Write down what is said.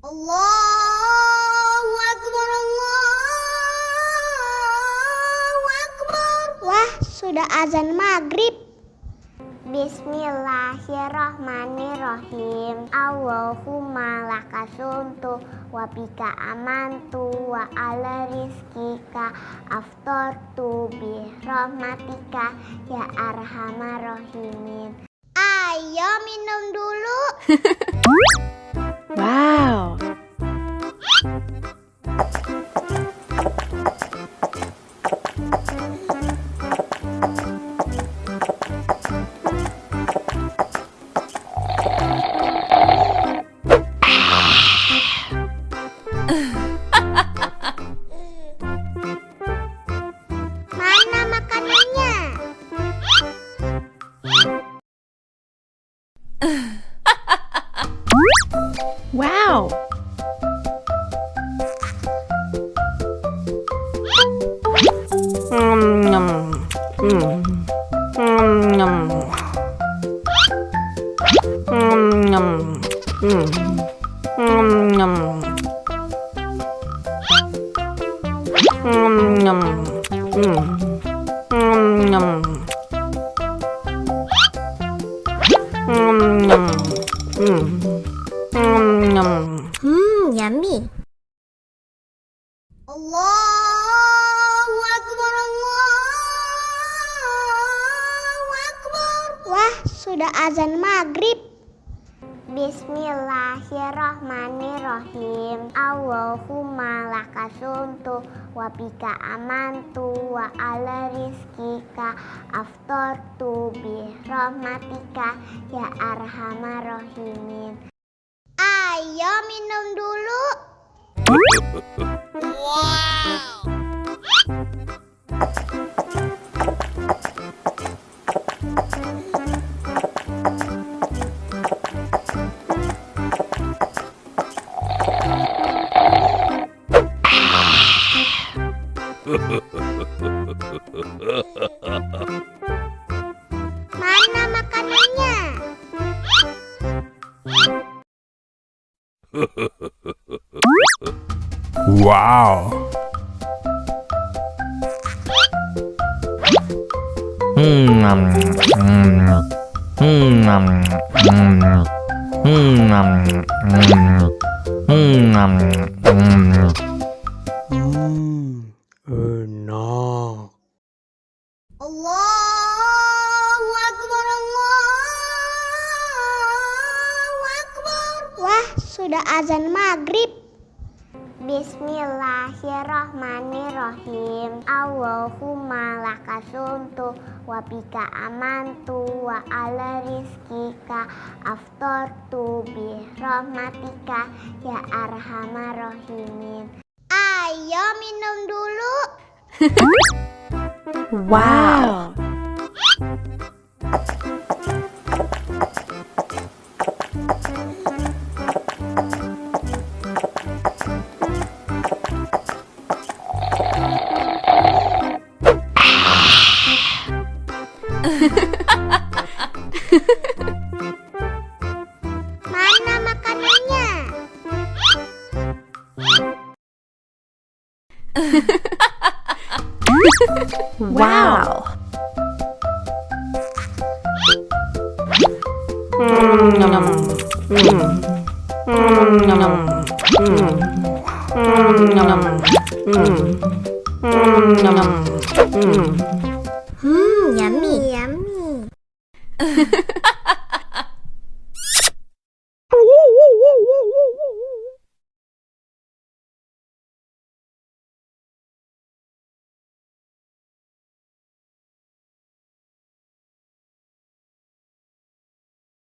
Allahu Akbar, Allahu Akbar. Wah, sudah azan maghrib. Bismillahirrahmanirrahim. Allahumma lakasumtu wa bika amantu wa ala rizkika aftortu bi rahmatika ya arhamar rahimin. Ayo minum dulu. Wow. Mana makanannya? Wow. Yummy. Allahu Akbar, Allahu Akbar. Wah, sudah azan maghrib. Bismillahirrahmanirrahim. Allahumma lakasumtu wa bika amantu wa ala rizkika aftortu bi rahmatika ya arhamar rahimin. Ayo minum dulu. Wow. Mana makanannya? Wow. Enak. Allahu Akbar, Allahu Akbar. Wah, sudah azan maghrib. Bismillahirrahmanirrahim. Allahumma lakasumtu wa bika amantu wa ala rizkika aftortu bi rahmatika ya arhamar rahimin. Ayo minum dulu. Wow. Mana makanannya? Wow. Yummy. Yummy.